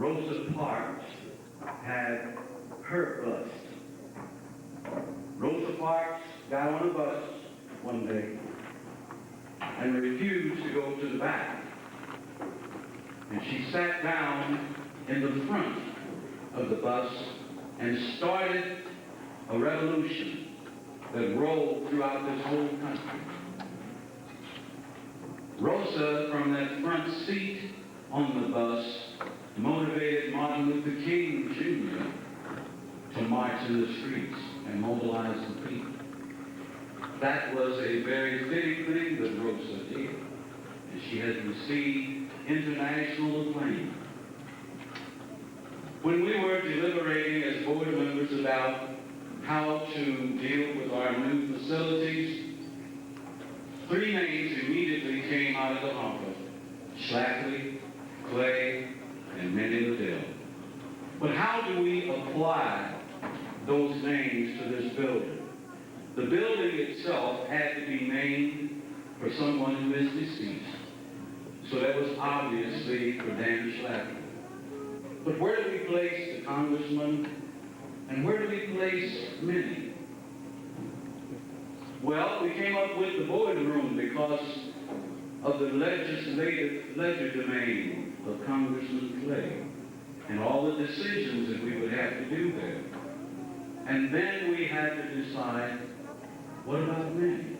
Rosa Parks had her bust. Rosa Parks got on a bus one day and refused to go to the back. And she sat down in the front of the bus and started a revolution that rolled throughout this whole country. Rosa, from that front seat on the bus, motivated Martin Luther King Jr. to march in the streets and mobilize the people. That was a very fitting thing that Rosa did, and she has received international acclaim. When we were deliberating as board members about how to deal with our new facilities, 3 names immediately came out of the hopper: Schlafly, Clay, and Minnie Liddell. But how do we apply those names to this building? The building itself had to be named for someone who is deceased. So that was obviously for Dan Schlafly. But where do we place the congressman? And where do we place Minnie? Well, we came up with the boardroom because of the legislative legerdemain of Congressman Clay and all the decisions that we would have to do there. And then we had to decide, what about Minnie?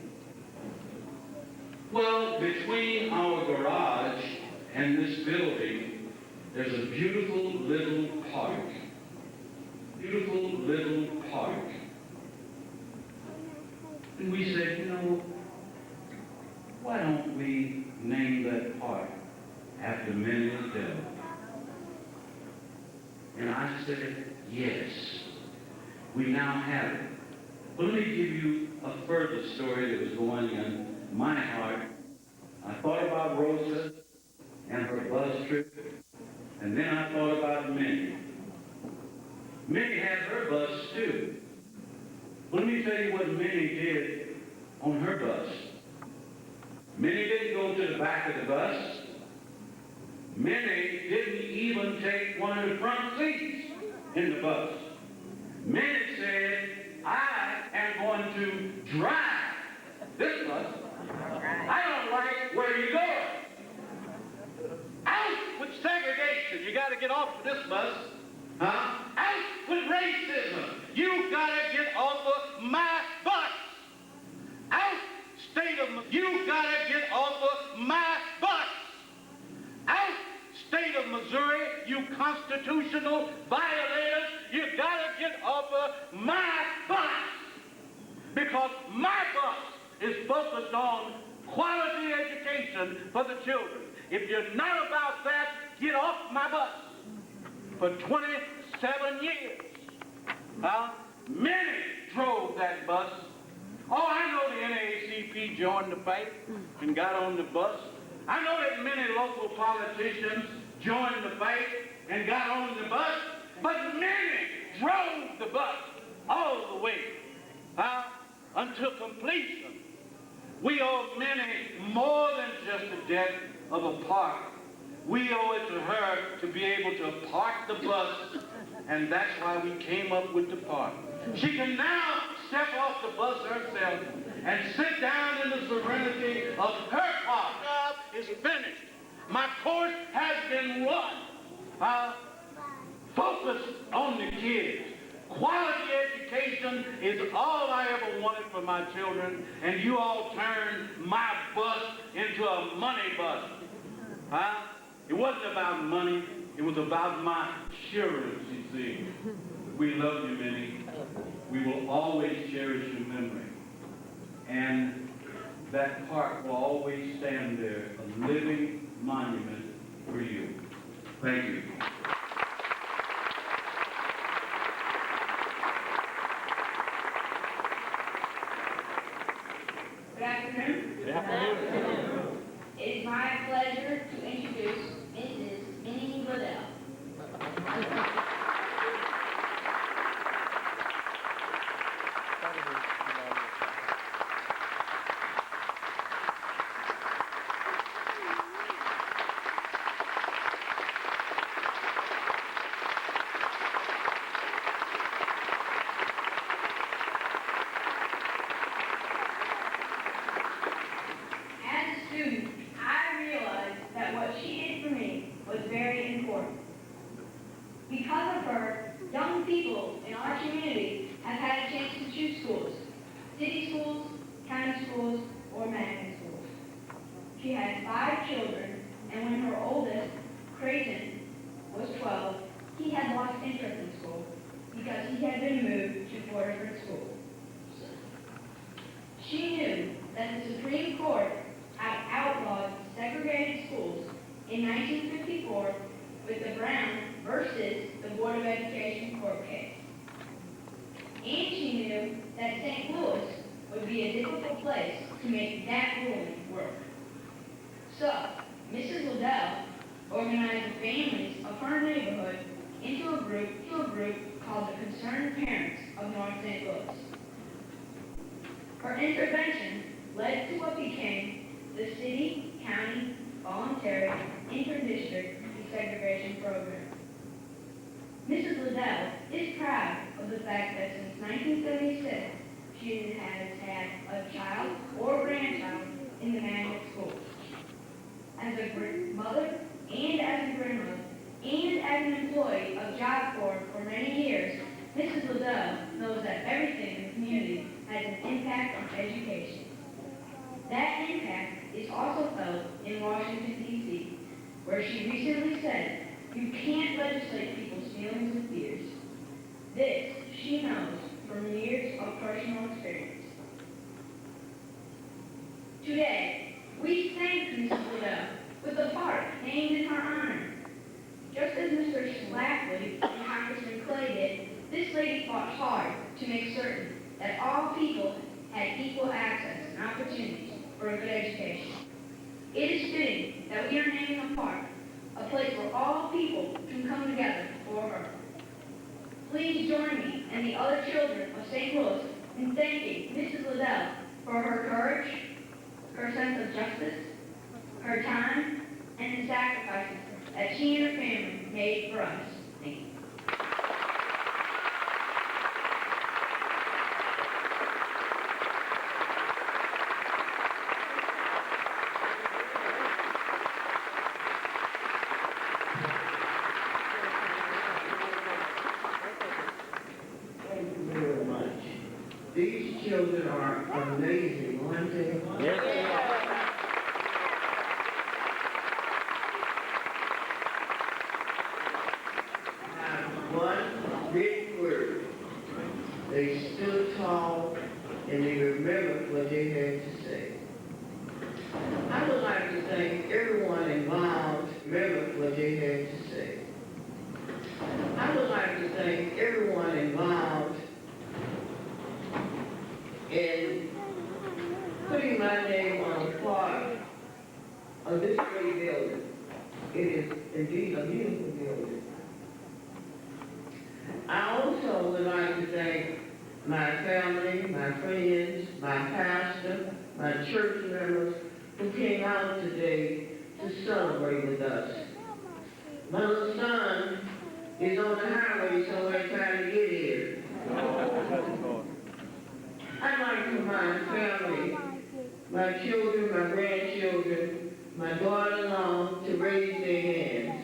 Well, between our garage and this building, there's a beautiful little park. Beautiful little park. And we said, you know, why don't we name that park after Minnie Liddell? And I said, yes, we now have it. But let me give you a further story that was going in my heart. I thought about Rosa and her bus trip, and then I thought about Minnie. Minnie had her bus too. But let me tell you what Minnie did on her bus. Minnie didn't go to the back of the bus. Minnie didn't even take one of the front seats in the bus. Minnie said, I am going to drive this bus. I don't like where you're going. Out with segregation. You got to get off of this bus. Huh? Out with racism. You got to get off of my bus. Out, state of Missouri. You got to get off of my bus. Out, state of Missouri, you constitutional violators. You got to get off of my bus. Because my bus is focused on quality education for the children. If you're not about that, get off my bus. For 27 years, Minnie drove that bus. Oh, I know the NAACP joined the fight and got on the bus. I know that many local politicians joined the fight and got on the bus, but Minnie drove the bus all the way until completion. We owe Minnie more than just the debt of a park. We owe it to her to be able to park the bus, and that's why we came up with the park. She can now step off the bus herself and sit down in the serenity of her park. Job is finished. My course has been run. Focus on the kids. Quality education is all I ever wanted for my children, and you all turned my bus into a money bus. It wasn't about money, it was about my assurance, you see. We love you, Minnie. We will always cherish your memory. And that park will always stand there, a living monument for you. Thank you. Good afternoon. Good afternoon. It is my pleasure to introduce Mrs. Minnie Liddell. her, young people in our community have had a chance to choose schools. City schools, county schools, or magnet schools. She had 5 children, and when her oldest, Creighton, was 12, he had lost interest in school because he had been moved to Fordford School. She knew that the Supreme Court had outlawed segregated schools in 1954 with the Brown versus the Board of Education court case. And she knew that St. Louis would be a difficult place to make that ruling work. So, Mrs. Liddell organized the families of her neighborhood into a group called the Concerned Parents of North St. Louis. Her intervention led to what became the City County Voluntary Interdistrict Desegregation Program. Mrs. Liddell is proud of the fact that since 1976, she has had a child or grandchild in the magnet schools. As a mother and as a grandmother and as an employee of Job Corps for many years, Mrs. Liddell knows that everything in the community has an impact on education. That impact is also felt in Washington, D.C., where she recently said, "You can't legislate people's feelings and fears." This she knows from years of personal experience. Today, we thank Mrs. Liddell with a park named in her honor. Just as Mr. Schlafly and Congressman Clay did, this lady fought hard to make certain that all people had equal access and opportunities for a good education. It is fitting that we are naming a park, a place where all people can come together for her. Please join me and the other children of St. Louis in thanking Mrs. Liddell for her courage, her sense of justice, her time, and the sacrifices that she and her family made for us. Thank you. Thank you very much. These children are amazing, aren't they? Yes, they are. One big word. They stood tall and they remembered what they had to say. I would like to thank everyone involved remembered what they had to say. I would like to thank everyone involved in putting my name on a plaque of this great building. It is indeed a beautiful building. I also would like to thank my family, my friends, my pastor, my church members who came out today to celebrate with us. My little son is on the highway somewhere trying to get here. I'd like to my family, my children, my grandchildren, my daughter-in-law to raise their hands.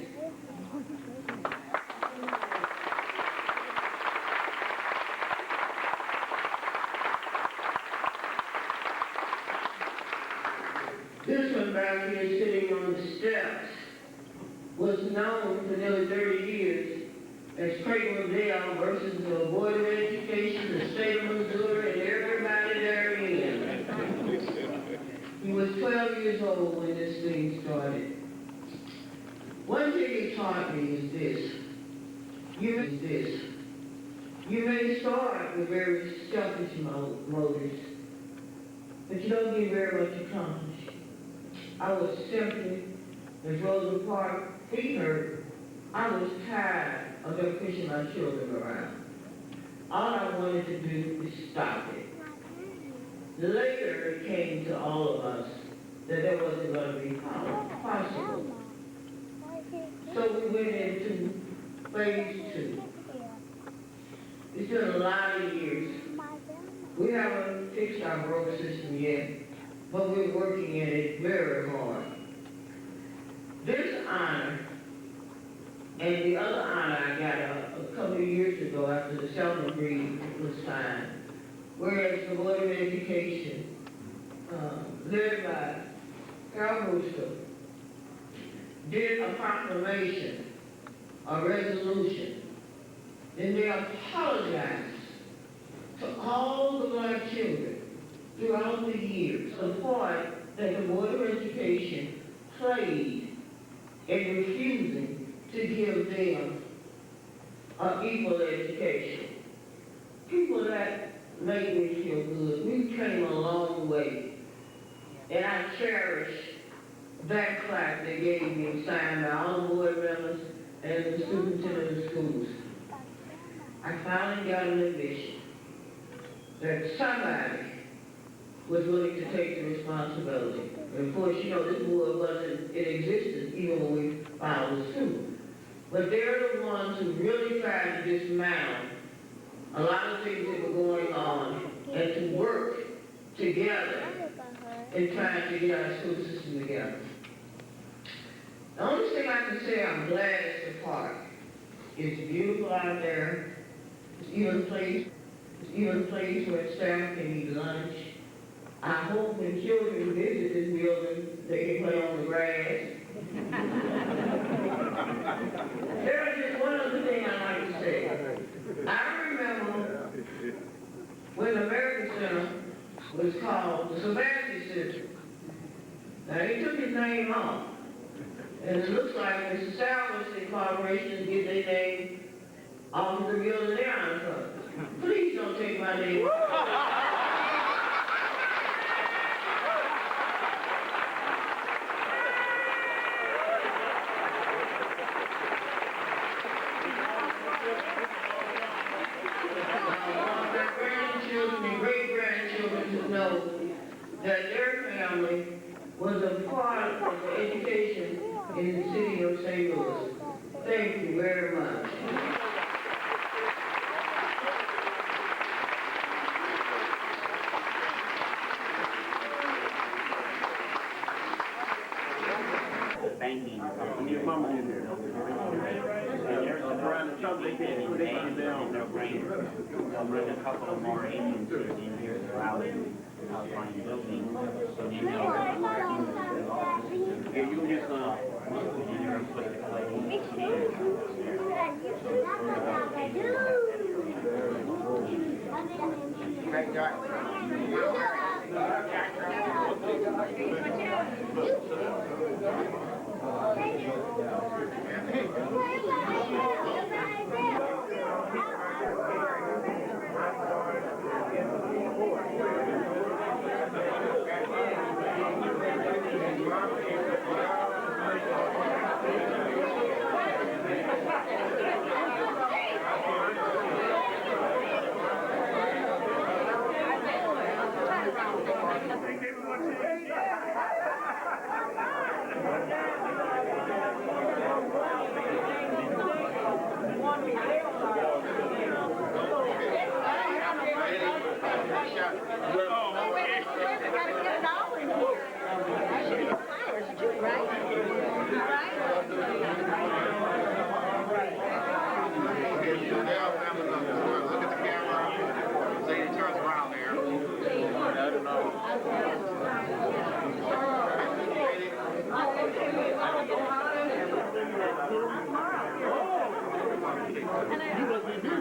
This one back here sitting on the steps was known for nearly 30 years as Creighton Liddell versus the Board of Education, the state of Missouri, and everybody therein. He was 12 years old when this thing started. One thing he taught me is this. You may start with very selfish motives, but you don't get very much accomplished. I was simply, as Rosa Parks heard, I was tired of them pushing my children around. All I wanted to do is stop it. Later, it came to all of us that that wasn't going to be possible. So we went into phase 2. It's been a lot of years. We haven't fixed our road system yet, but we're working at it very hard. This honor and the other honor I got a years ago after the Selma Agreement was signed, whereas the Board of Education, led by Carol Brewster, did a proclamation, a resolution, and they apologized to all the black children throughout the years, the part that the Board of Education played in refusing to give them an equal education. People that made me feel good. We came a long way. And I cherish that plaque they gave me, signed by all the board members and the superintendent of schools. I finally got an admission that somebody was willing to take the responsibility. And of course, you know, this board wasn't in existence even when we filed the suit. But they're the ones who really tried to dismantle a lot of things that were going on and to work together in trying to get our school system together. The only thing I can say I'm glad it's the park. It's beautiful out there. It's even a place where staff can eat lunch. I hope when children visit this building, they can play on the grass. There is just one other thing I'd like to say. I remember when the American Center was called the Sebastian Center. Now, they took his name off. And it looks like Mr. Salvation Corporation get their name off of the building there on front. Please don't take my name off. Know that their family was a part of the education in the city of St. Louis. Thank you very much. Banking company. There's a brand chocolate in their brain. I'll bring a couple of more agencies in here surrounding outlying buildings. And then yeah, you can get some in here and put it You